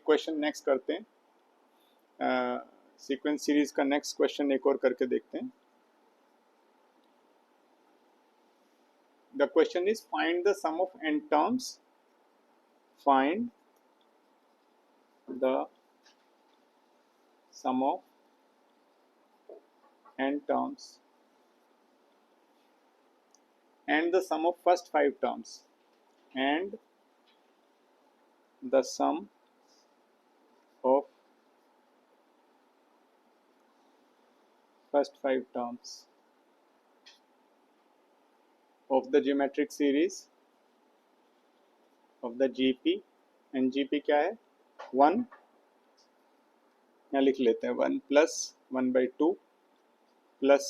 Question next करते हैं, sequence series का नेक्स्ट क्वेश्चन एक और करके देखते हैं। The question is find the sum of n terms, find the sum of n terms and the sum of first 5 terms and the sum of first 5 terms of the geometric series of the GP and GP क्या है 1, यहाँ लिख लेते हैं 1 plus 1 by 2 plus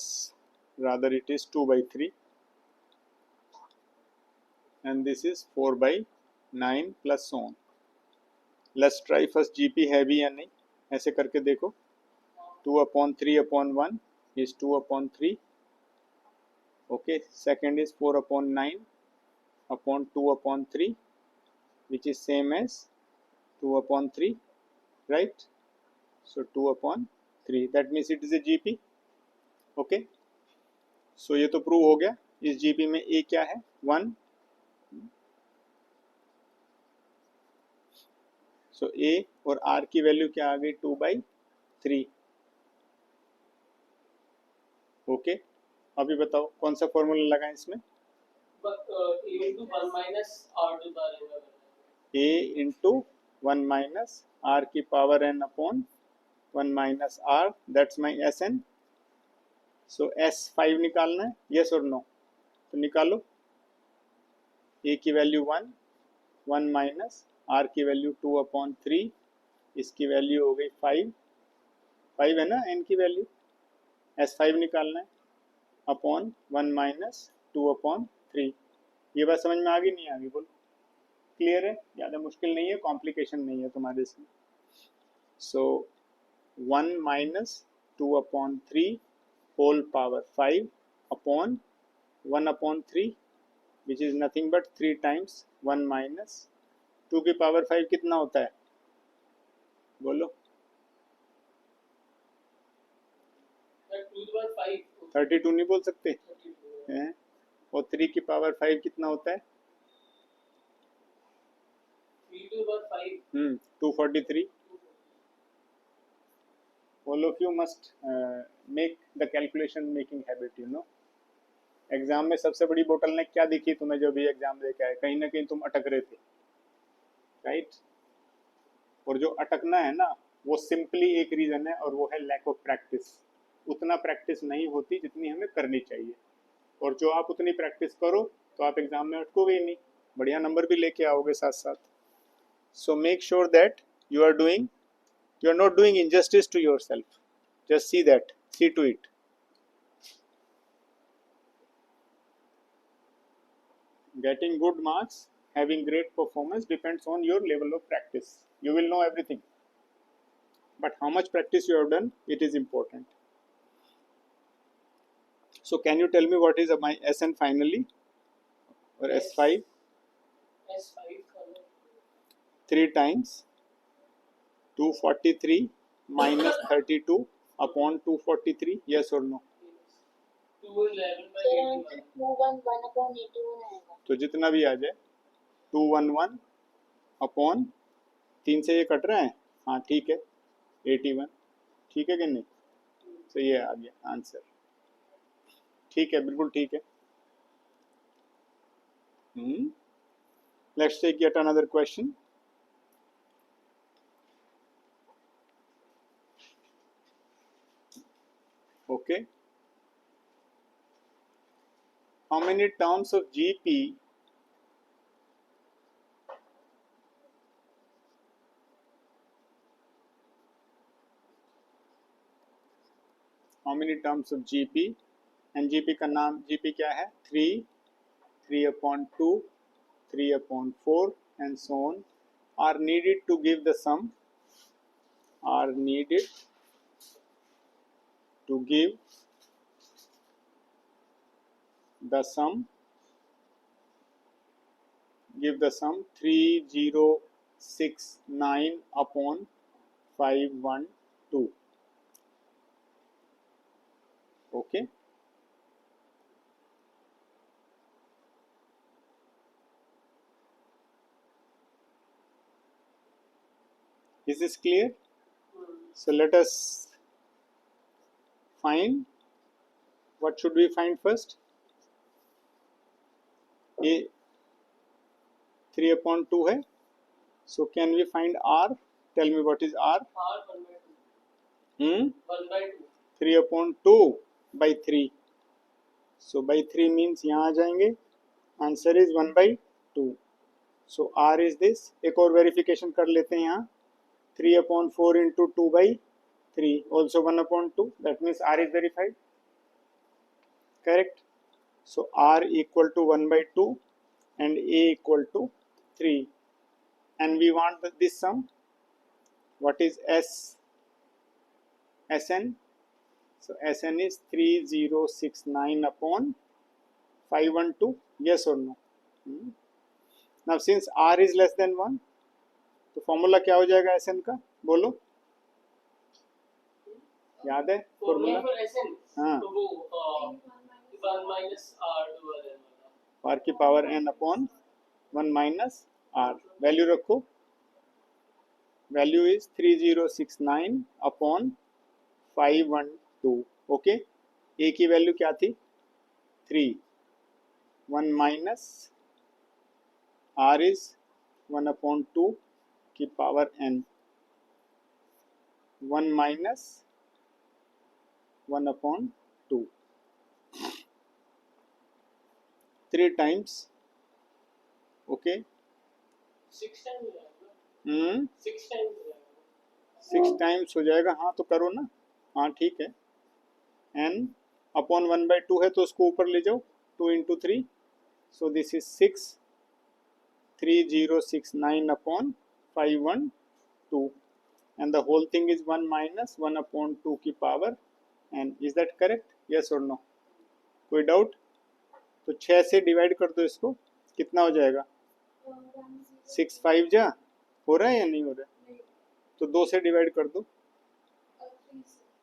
rather it is 2 by 3 and this is 4 by 9 plus so on. Let's try first GP है भी या नहीं, ऐसे करके देखो। 2/3/1 is 2/3. Okay, second is 4/9/2/3 which is same as 2/3, right? So 2/3, that means it is a GP. Okay, so ये तो prove हो गया। इस GP में A क्या है 1, so A और R की वैल्यू क्या आ गई 2/3। ओके, अभी बताओ कौन सा फॉर्मूला लगाएं इसमें। A इंटू 1 माइनस R की power n upon 1 minus R, that's my Sn। So S5 निकालना है, यस और नो, तो निकालो। A की वैल्यू 1, 1 माइनस R की वैल्यू 2/3, इसकी वैल्यू हो गई 5 है ना n की वैल्यू, S5 निकालना है अपॉन 1 माइनस 2/3। ये बात समझ में आ गई नहीं आ गई, बोलो। क्लियर है, ज़्यादा मुश्किल नहीं है, कॉम्प्लिकेशन नहीं है तुम्हारे इसमें। So 1 minus 2/3 whole power 5 upon 1/3 which is nothing but 3 times 1 minus 2 की पावर 5 कितना होता है, बोलो। 32 नहीं बोल सकते हैं? और 3 की पावर 5 कितना होता है? 243। All of you must make the calculation making habit, you know. Exam में सबसे बड़ी बोटलनेक क्या दिखी तुम्हें जो भी एग्जाम देके आए? कहीं ना कहीं तुम अटक रहे थे, राइट? और जो अटकना है ना वो सिंपली एक रीजन है और वो है लैक ऑफ प्रैक्टिस। उतना प्रैक्टिस नहीं होती जितनी हमें करनी चाहिए, और जो आप उतनी प्रैक्टिस करो तो आप एग्जाम में अटकोगे ही नहीं, बढ़िया नंबर भी लेके आओगे साथ साथ। सो make sure that you are not doing injustice to yourself. Just see to it. Getting good marks, having great performance depends on your level of practice. You will know everything, but how much practice you have done, it is important. So can you tell me what is my Sn finally, or S5? 3 times 243 minus 32 upon 243, yes or no? तो जितना भी आ जाए 211 upon 3 से ये cut रहा है, हाँ ठीक है, 81, ठीक है कि नहीं? तो ये आ गया आंसर, ठीक है, बिल्कुल ठीक है। Let's take yet another question. Okay, how many terms of GP and GP का नाम, GP क्या है? 3, 3/2, 3/4 and so on are needed to give the sum, are needed to give the sum, give the sum 307 0.69 upon 512. Okay. Is this clear? So let us find. What should we find first? A 3 upon 2 है. So can we find R? Tell me what is R? R 1 by 2. 1 by 2. 3 upon 2 by 3. So by 3 means यहाँ आ जाएंगे. Answer is 1 by 2. So R is this. एक और verification कर लेते हैं यहाँ. 3 upon 4 into 2 by 3. Also 1 upon 2. That means R is verified. Correct. So R equal to 1 by 2 and A equal to 3. And we want this sum. What is Sn? So Sn is 3069 upon 512. Yes or no? Now since R is less than 1, तो formula क्या हो जाएगा Sn का? बोलो. याद है formula? हाँ. तो वो 1 minus R divided by R की power n upon 1 minus R. Value रखो. Value is 3069 upon 512. Okay. A की वैल्यू क्या थी? 3. 1 माइनस R इज 1 अपॉन 2 की power n. 1 minus 1 upon 2. 3 times. Okay. 6 times हो जाएगा. 6 times हो जाएगा. 6 टाइम्स हो जाएगा. हाँ तो करो ना. हाँ ठीक है. n अपॉन 1 by 2 है तो उसको ऊपर ले जाओ. 2 into 3. So this is 6. 3069 upon 512. And the whole thing is 1 minus 1 upon 2 की power n. Is that correct? Yes or no? कोई डाउट? तो 6 से डिवाइड कर दो इसको. कितना हो जाएगा? 6 5 जा. हो रहा है या नहीं हो रहा है? तो 2 से डिवाइड कर दो.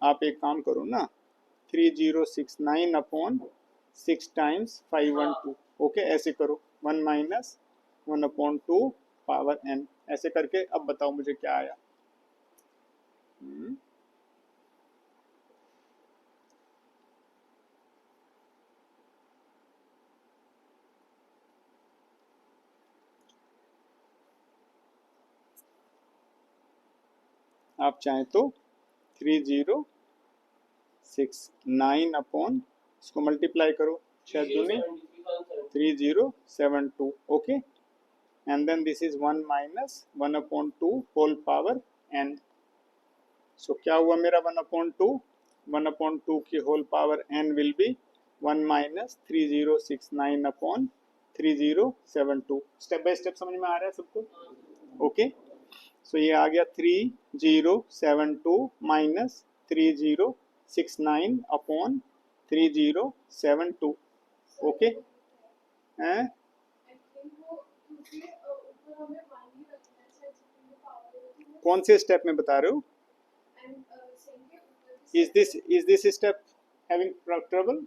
आप एक काम करो ना. 3069 अपॉन 6 टाइम्स 512. ओके. ऐसे करो. 1 माइनस 1 अपॉन 2 पावर n. ऐसे करके अब बताओ मुझे क्या आया. आप चाहें तो 3069 अपॉन इसको मल्टीप्लाई करो. 6 दूनी 3072. Okay. And then this is 1 minus 1 upon 2 whole power n. So क्या हुआ मेरा 1 upon 2? 1 upon 2 की whole power n will be 1 minus 3069 upon 3072. Step by step समझ में आ रहा है सबको? ओके. सो ये आ गया 3072 माइनस 3069 अपॉन 3072. ओके. हैं? कौन से स्टेप में बता रहे हो? Is this step having trouble?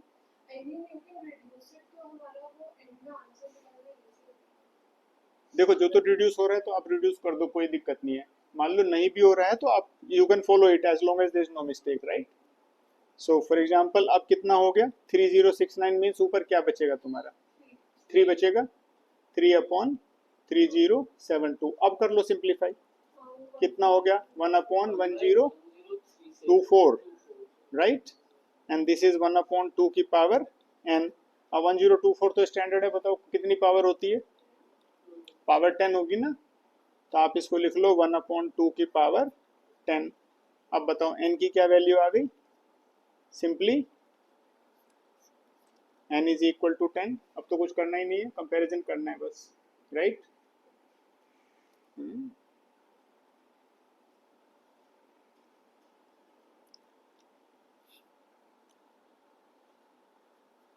देखो जो तो रिड्यूस हो रहा है तो आप रिड्यूस कर दो. कोई दिक्कत नहीं है. मान लो नहीं भी हो रहा है तो आप you can follow it as long as there is no mistake. Right. So for example अब कितना हो गया? 3069 मीन्स ऊपर क्या बचेगा तुम्हारा? 3 बचेगा. 3 अपॉन 3072. अब कर लो सिंप्लीफाई. कितना हो गया? 1 upon 1024. Right. And this is 1 upon 2 की पावर n. अब 1024 तो स्टैंडर्ड है. बताओ कितनी पावर होती है? पावर 10 होगी ना. तो आप इसको लिख लो 1 अपॉन 2 की पावर 10. अब बताओ n की क्या वैल्यू आ गई? Simply n is equal to 10. अब तो कुछ करना ही नहीं है. कंपैरिजन करना है बस. Right.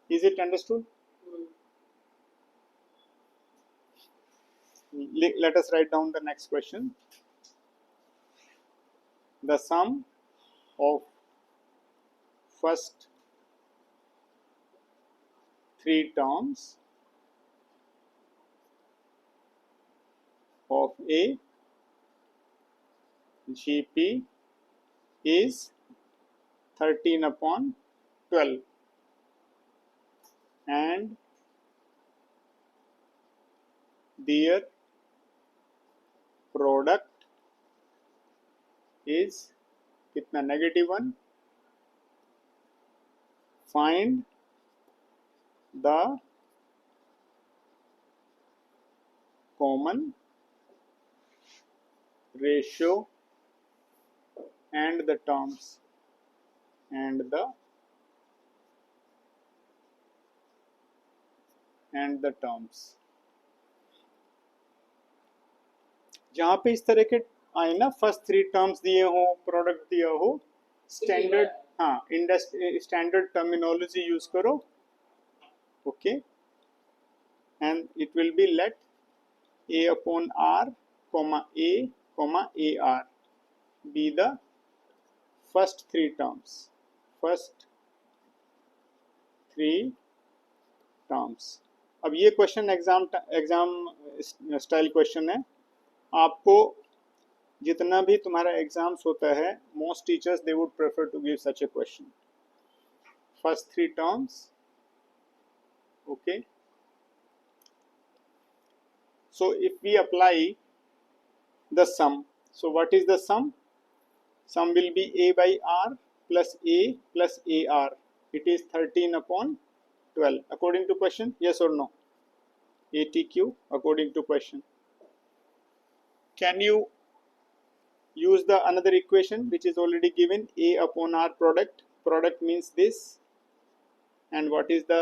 Is it understood? let us write down the next question. The sum of first three terms of a GP is 13 upon 12 and their product is कितना -1. Find the common ratio and the terms जहाँ पे इस तरह के आए ना, first three terms दिए हो, प्रोडक्ट दिया हो, स्टैंडर्ड, हाँ, स्टैंडर्ड टर्मिनोलॉजी यूज करो. Okay, and it will be late a upon r comma a comma ar be the first three terms. अब ये क्वेश्चन एग्जाम स्टाइल क्वेश्चन है. आपको जितना भी तुम्हारा एग्जाम्स होता है, most teachers they would prefer to give such a question. First three terms. Okay, so if we apply the sum, so what is the sum? Sum will be a by r plus a plus ar. It is 13 upon 12 according to question. Yes or no? ATQ according to question. Can you use the another equation which is already given? A upon r product. Product means this, and what is the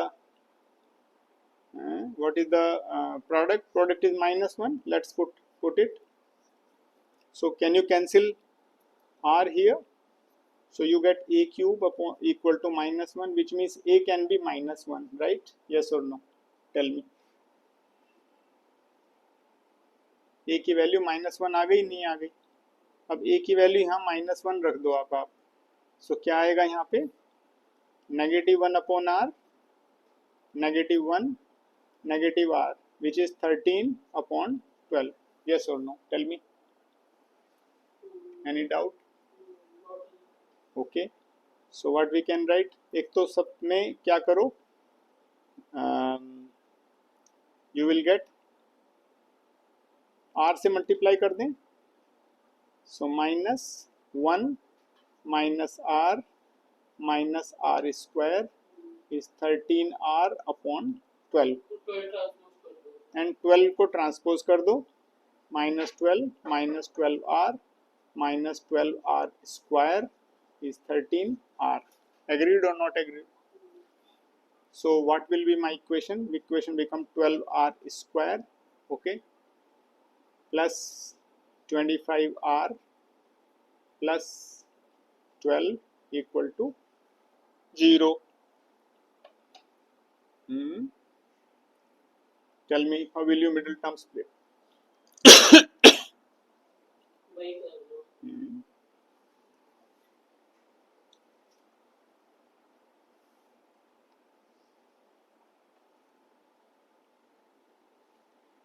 product? Product is -1. Let's put it. So can you cancel r here? So you get a cube upon equal to -1, which means a can be -1, right? Yes or no? Tell me. a की value -1 आ गई, नहीं आ गई? अब a की value यहाँ -1 रख दो आप. सो क्या आएगा यहाँ पे? -1 upon r, -1, -r, which is 13 upon 12. Yes or no? Tell me. Any doubt? Okay. So what we can write? एक तो सब में क्या करो? You will get r से मल्टीप्लाई कर दें. So -1 minus r minus r square is 13r upon 12. And 12 को ट्रांसपोज कर दो. -12 minus 12r minus 12r square is 13r. Agreed or not agreed? So what will be my equation? Equation become 12r square, okay, plus 25r plus 12 equal to 0. Tell me, how will you middle term split?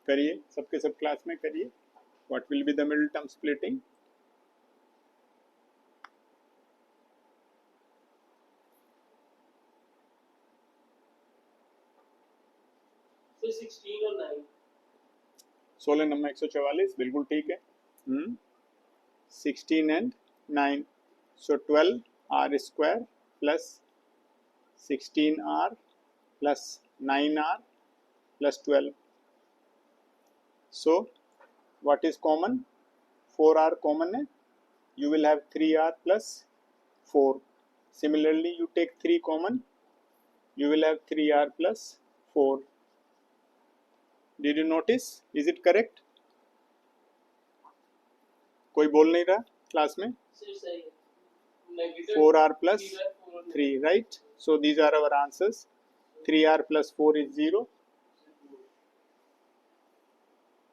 करिए, सबके सब class में करिए. What will be the middle term splitting? So 16 और 9. 16 number 144, बिल्कुल ठीक है. 16 and 9. So 12r square plus 16r plus 9r plus 12. So what is common? 4r common है. You will have 3r plus 4. Similarly, you take 3 common. You will have 3r plus 4. Did you notice? Is it correct? कोई बोल नहीं रहा class में? 4r plus 3, right? So these are our answers. 3r plus 4 is 0.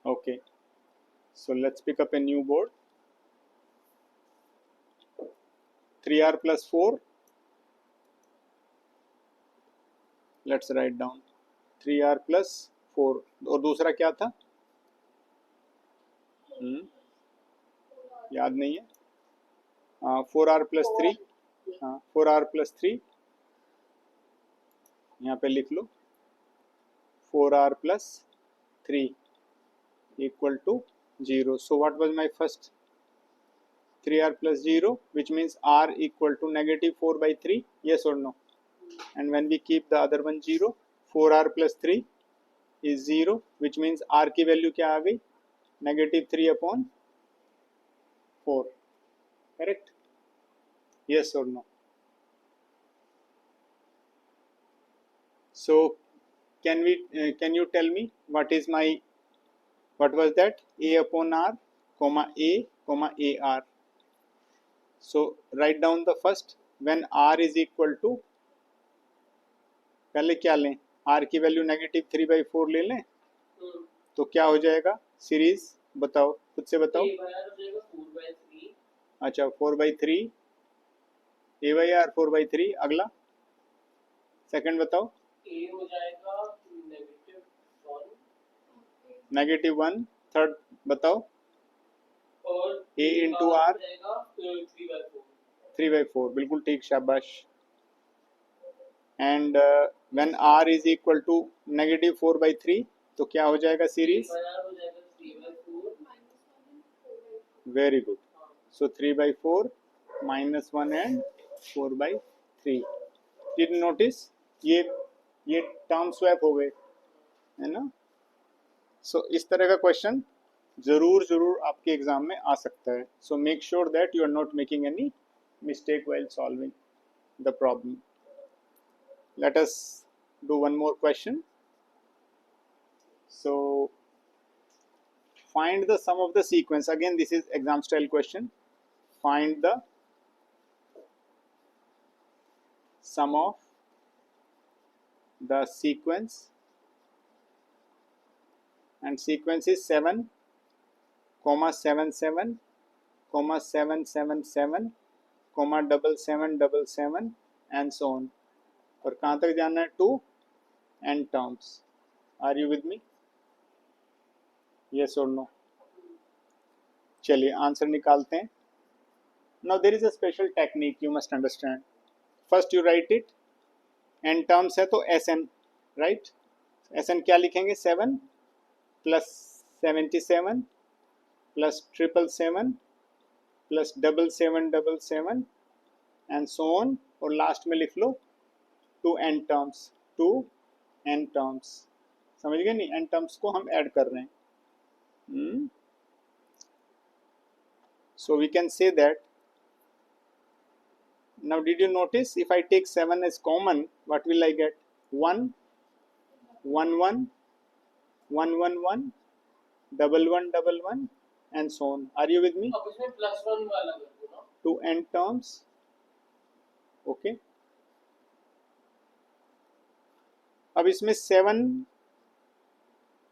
Okay. So let's pick up a new board. 3r plus 4. Let's write down 3r plus 4. और दूसरा क्या था? याद नहीं है. 4r plus 3. हाँ, 4r plus 3. यहाँ पे लिख लो 4r plus 3 equal to 0. So what was my first? 3r plus 0, which means r equal to negative 4 by 3. Yes or no? And when we keep the other one 0, 4r plus 3 is 0, which means r की value क्या आ गई? Negative 3 upon 4. Correct? Yes or no? So can you tell me what was that? A upon r comma a comma ar. So write down the first. When r is equal to, पहले क्या लें? r की value negative 3/4 ले लें तो क्या हो जाएगा? सीरीज बताओ, खुद से बताओ. अच्छा 4/3 a by r 4/3. अगला सेकंड बताओ. a हो जाएगा -1. थर्ड बताओ. और a इंटू r 3/4. बिल्कुल ठीक, शाबाश. And when r is equal to negative 4/3 तो क्या हो जाएगा series? Very good. So 3/4 -1 and 4/3. Did notice ये टर्म स्वैप हो गए, है ना? सो इस तरह का क्वेश्चन जरूर आपके एग्जाम में आ सकता है. So make sure that you are not making any mistake while solving the problem. Let us do one more question. So find the sum of the sequence. Again, this is exam style question. Find the sum of the sequence, and sequence is 7, 77, 777, 7777 and so on. और कहाँ तक जाना है? To n terms. Are you with me? Yes or no? चलिए answer निकालते हैं. Now there is a special technique you must understand. First you write it. n terms है तो Sn, right? Sn क्या लिखेंगे? 7 plus 77 plus 777 plus 7777 and so on. और last में लिख लो 2n terms. 2n terms. समझ गए नहीं? n terms को हम ऐड कर रहे हैं. So we can say that. Now did you notice if I take 7 as common, what will I get? 1 1 1 1 1 1 1 1 1 1 and so on. Are you with me? अब इसमें +1 वाला कर दो ना. 2n terms. Okay. अब इसमें 7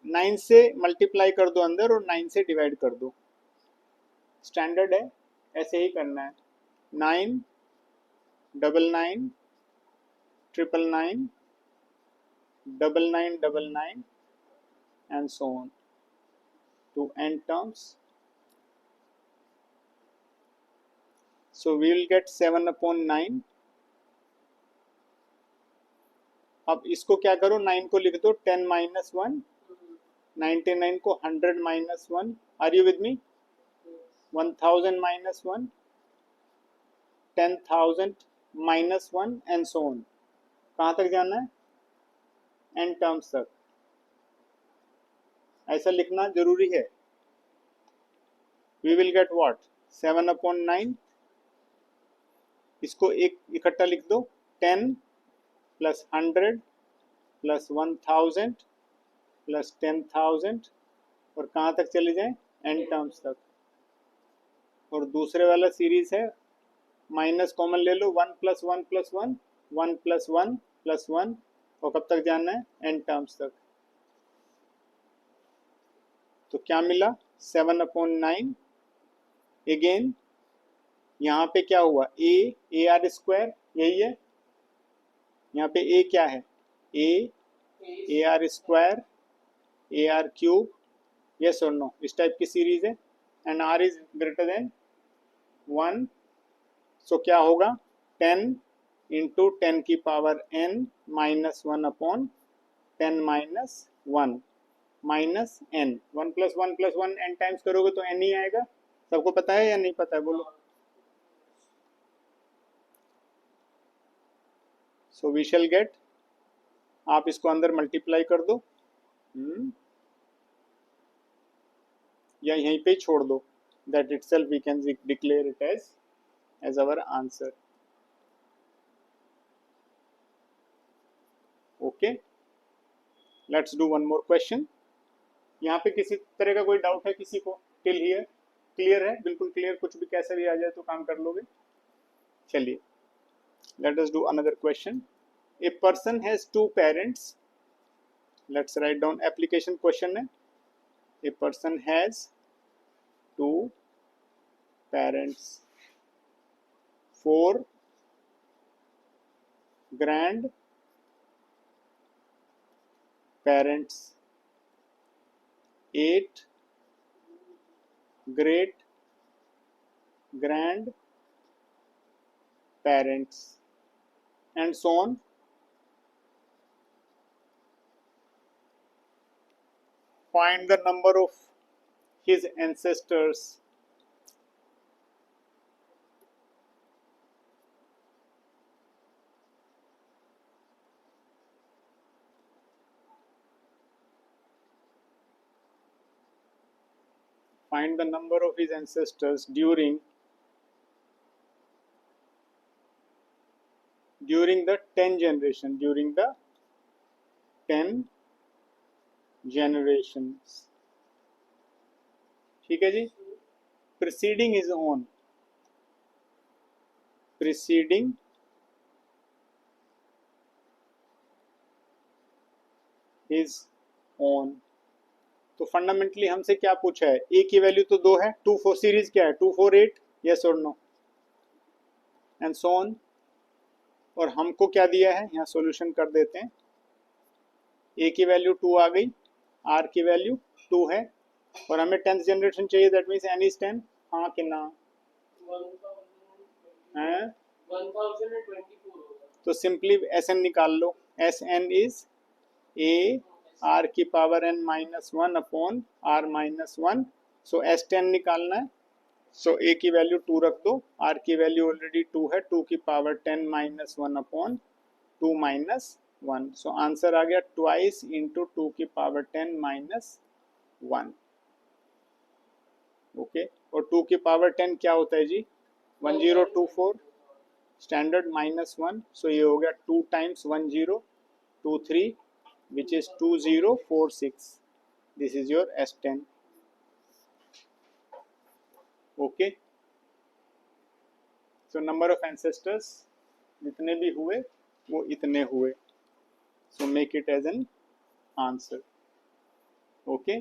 9 से मल्टीप्लाई कर दो अंदर और 9 से डिवाइड कर दो. स्टैंडर्ड है, ऐसे ही करना है. 9 99 999 9999 and so on to n terms. So we will get 7 upon 9. अब इसको क्या करो? 9 को लिख दो 10 minus 1. 99 को 100 minus 1. Are you with me? 1000 minus 1. 10,000 minus 1 and so on. कहाँ तक जाना है? n terms तक. ऐसा लिखना जरूरी है. We will get what? 7 upon 9. इसको एक इकट्ठा लिख दो. 10 plus 100 plus 1000 plus 10,000 और कहाँ तक चले जाएं? n टर्म्स तक. और दूसरे वाला सीरीज है, माइनस कॉमन ले लो. 1 plus 1 plus 1 1 plus 1 plus 1 और कब तक जाना है? n टर्म्स तक. तो क्या मिला? 7/9 अगेन यहाँ पे क्या हुआ ए आर स्क्वायर, यही है यहाँ पे ए क्या है a r square a r cube, yes और नो, इस टाइप की सीरीज है and r is greater than 1, सो क्या होगा 10 इंटू 10 की power n minus 1/10 minus 1 minus n, 1 + 1 + 1 n times करोगे तो n ही आएगा। सबको पता है या नहीं पता है बोलो। सो वी शैल गेट, आप इसको अंदर मल्टीप्लाई कर दो या यहीं पे छोड़ दो, that itself we can declare it as our answer. Okay, let's do one more question. यहाँ पे किसी तरह का कोई डाउट है किसी को? टिल हियर क्लियर है, बिल्कुल क्लियर, कुछ भी कैसे भी आ जाए तो काम कर लोगे। चलिए let us do another question. A person has two parents. Let's write down application question है। A person has two parents, 4 grandparents, 8 great grandparents, and so on. Find the number of his ancestors. Find the number of his ancestors during the 10 generation, during the 10 generations. ठीक है जी। Preceding is on, preceding is on। तो fundamentally हमसे क्या पूछा है, ए की value तो 2 है, 2 4 सीरीज क्या है 2 4 8, यस और नो, एंड सो ऑन। और हमको क्या दिया है, यहाँ सॉल्यूशन कर देते हैं। ए की वैल्यू 2 आ गई, आर की वैल्यू 2 है और हमें 10th जनरेशन चाहिए, दैट मीन्स n is 10, हाँ कि ना है। 1024 होगा। तो सिंपली Sn निकाल लो, Sn इज ए आर की पावर n माइनस 1/r-1, सो S10 निकालना है। सो ए की वैल्यू 2 रख दो, आर की वैल्यू ऑलरेडी 2 है, 2 की power 10 minus 1/2 minus 1, so answer आ गया ट्वाइस इंटू 2 की पावर 10 माइनस 1। ओके, और 2 की पावर 10 क्या होता है जी 1024 स्टैंडर्ड माइनस 1, सो ये हो गया 2 times 1023 which is 2046. This is your S10. Okay, so number of ancestors जितने भी हुए वो इतने हुए, so make it as an answer. Okay,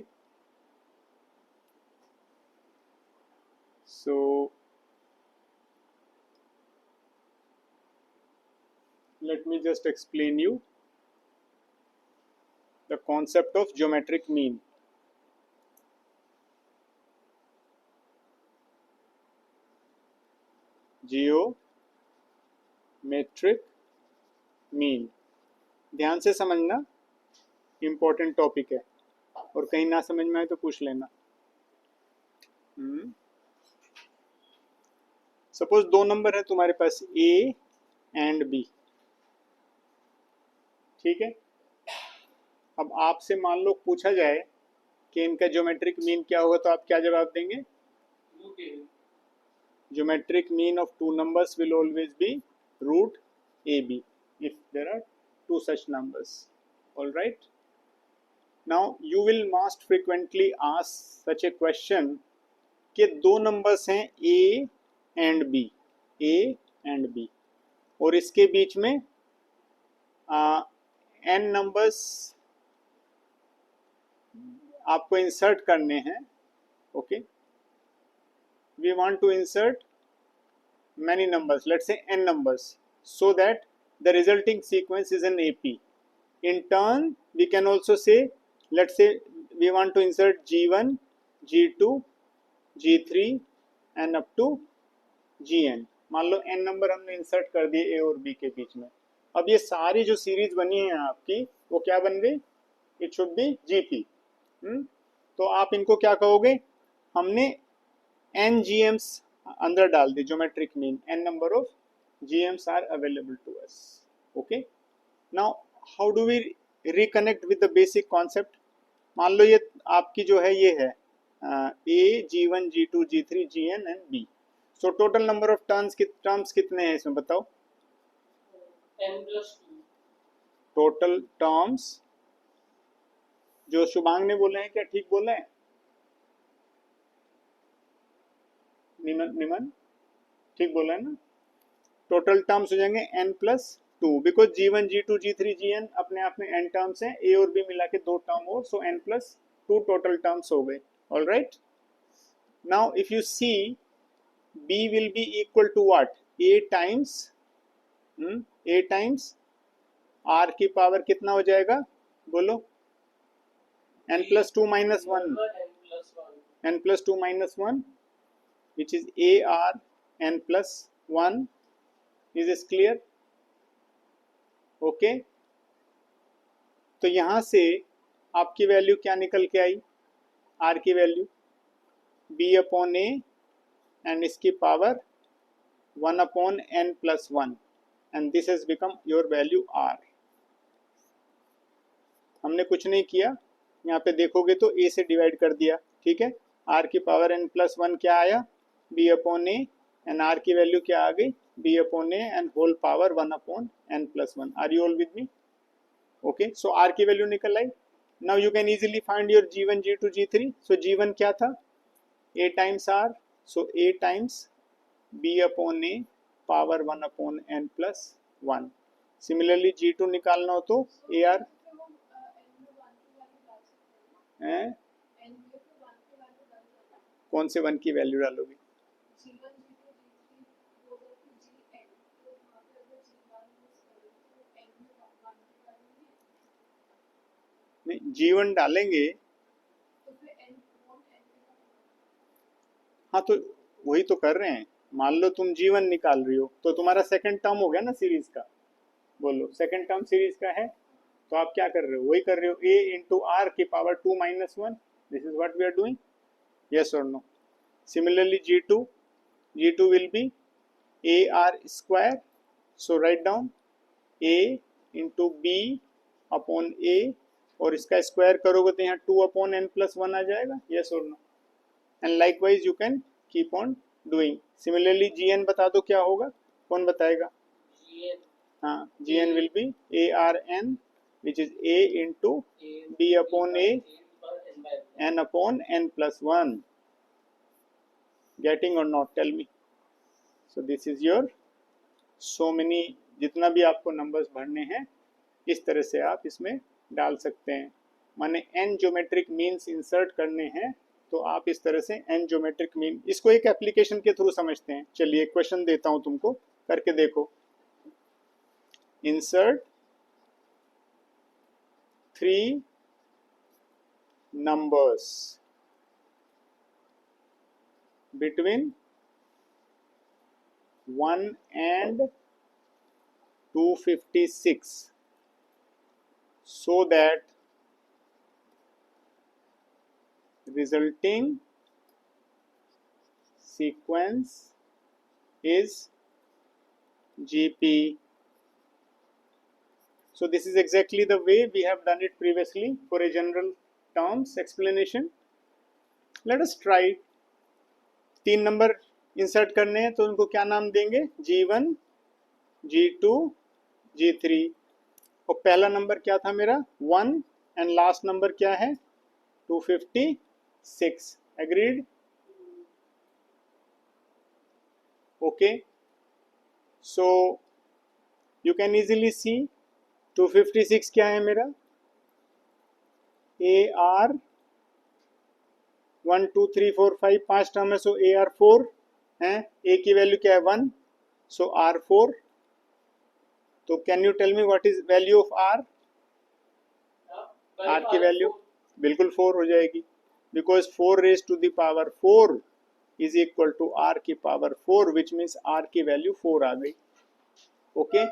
so let me just explain you the concept of geometric mean. Geometric mean, ध्यान से समझना, important topic है और कहीं ना समझ में आए तो पूछ लेना। सपोज 2 नंबर है तुम्हारे पास A एंड B, ठीक है। अब आपसे मान लो पूछा जाए कि इनका ज्योमेट्रिक मीन क्या होगा, तो आप क्या जवाब देंगे? Geometric mean of 2 numbers will always be root AB if there are 2 such numbers. All right, now you will most frequently ask such a question कि 2 numbers हैं A and B और इसके बीच में n numbers आपको insert करने हैं Okay, we want to insert many numbers, let's say n numbers, so that the resulting sequence is an AP. In turn, we can also say, let's say we want to insert G1, G2, G3 and up to Gn. मान लो n number हमने insert कर दिए a और b के बीच में. अब ये सारी जो सीरीज बनी है आपकी वो क्या बन गई? It should be GP. तो आप इनको क्या कहोगे? हमने n GMs अंदर डाल दी, geometric mean n number of GMs are available to us. Okay, now how do we reconnect with the basic concept? मान लो ये आपकी जो है ये है A, G1, G2, G3, Gn and B. So total number of terms कितने हैं इसमें बताओ? n+2. टोटल टर्म्स जो शुभांग ने बोले हैं क्या ठीक बोला है? निमन ठीक बोला है ना? टोटल टर्म्स हो जाएंगे n+2 because G1, G2, G3, Gn अपने आप में n टर्म्स हैं, A और B मिला के 2 टर्म और, सो n+2 टोटल टर्म्स हो गए. All right, now if you see B will be equal to what? A times R की पावर कितना हो जाएगा बोलो? n+2 minus 1, n+2 minus 1 which is AR n+1. Is this clear? Okay, तो यहां से आपकी वैल्यू क्या निकल के आई? R की वैल्यू B/A and इसकी power 1/n+1 and this has become your value R. हमने कुछ नहीं किया, यहाँ पे देखोगे तो A से डिवाइड कर दिया. ठीक है, R की पावर n+1 क्या आया? B/A and R की वैल्यू क्या आ गई? B/A and whole power 1/n+1. Are you all with me? Okay, so R की वैल्यू निकल आई. Now you can easily find your G1, G2, G3. So G1 क्या था? A times R. So A times B/A power 1/n+1. Similarly G2 निकालना हो तो AR कौन से 1 की वैल्यू डालोगे? नहीं, G1 डालेंगे. हाँ, तो वही तो कर रहे हैं. मान लो तुम G1 निकाल रही हो तो तुम्हारा सेकंड टर्म हो गया ना सीरीज का. बोलो, सेकंड टर्म सीरीज का है तो आप क्या कर रहे हो? वही कर रहे हो, A into R की power 2 minus 1. This is what we are doing. Yes or no? Similarly G2 will be AR square. So write down A into B upon A और इसका स्क्वायर करोगे तो यहाँ 2/n+1 आ जाएगा. Yes or no? And likewise you can keep on doing. Similarly Gn बता दो क्या होगा? कौन बताएगा? हाँ, Gn will be ARn which is A into B/A n/n+1. Getting or not? Tell me. So this is your so many, जितना भी आपको नंबर्स भरने हैं इस तरह से आप इसमें डाल सकते हैं. माने n ज्योमेट्रिक मीन्स इंसर्ट करने हैं तो आप इस तरह से n ज्योमेट्रिक मीन, इसको एक एप्लीकेशन के थ्रू समझते हैं. चलिए एक क्वेश्चन देता हूं तुमको, करके देखो. Insert 3 numbers between 1 and 256 so that resulting sequence is GP. So this is exactly the way we have done it previously for a general terms explanation. Let us try. 3 number insert करने हैं तो उनको क्या नाम देंगे? G1, G2, G3. और पहला number क्या था मेरा? 1 एंड लास्ट नंबर क्या है? 256. Agreed? Okay. So you can easily see 256 क्या है मेरा? AR 1 2 3 4 5 5 टर्म है, सो ए आर 4 है, ए की वैल्यू क्या है 1, सो आर 4. तो can you tell me what is value of r? R की वैल्यू बिल्कुल 4 हो जाएगी, because 4 raise to the power 4 is equal to r की पावर 4, विच मीन्स आर की वैल्यू 4 आ गई. ओके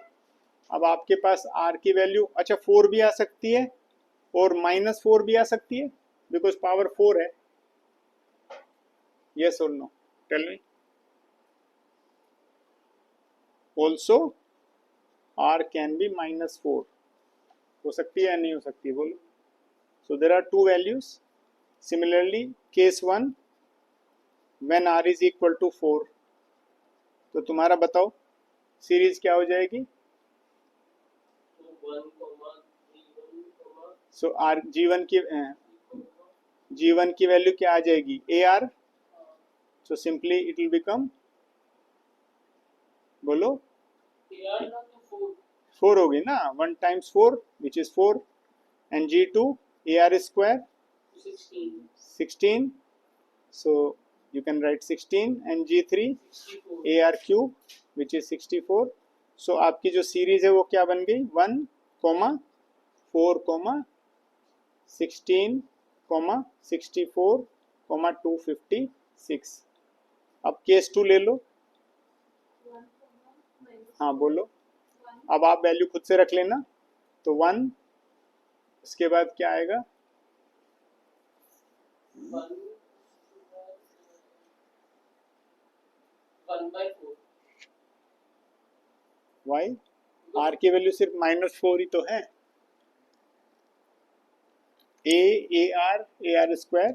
अब आपके पास आर की वैल्यू अच्छा 4 भी आ सकती है और -4 भी आ सकती है, बिकॉज पावर 4 है. यस और no? Tell me. Also r can be -4, हो सकती है या नहीं हो सकती है, बोलो. So there are two values. Similarly, case 1 when r is equal to 4. तो तुम्हारा बताओ सीरीज क्या हो जाएगी? सो आर g1 की वैल्यू क्या आ जाएगी? AR. So simply it will become, बोलो 4 होगी ना, 1 times 4 which is 4 and g2 AR square 16. So you can write 16 and g3 AR cube which is 64. So आपकी जो सीरीज है वो क्या बन गई? 1, 4, 16, 64, 256. अब केस 2 ले लो. हाँ बोलो. अब आप वैल्यू खुद से रख लेना. तो 1, उसके बाद क्या आएगा? 1/4. वाई? आर की वैल्यू सिर्फ -4 ही तो है. ए आर स्क्वायर,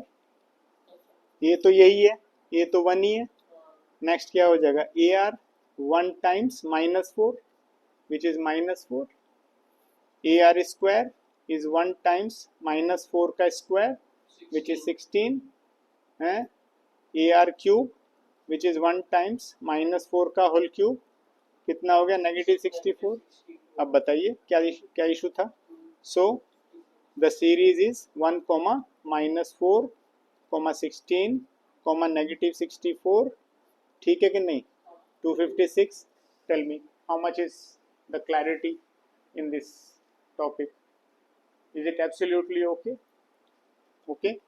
ये तो यही है, ये तो 1 ही है. नेक्स्ट क्या हो जाएगा? A R 1 times -4 which is -4. A r square is 1 times -4 का स्क्वायर which is 16 है. A r cube which is 1 times -4 का होल क्यूब, कितना हो गया? -64. अब बताइए क्या इशू था? So the series is 1, -4, -16, -64. ठीक है कि नहीं? 256. Tell me how much is the clarity in this topic? Is it absolutely okay? Okay.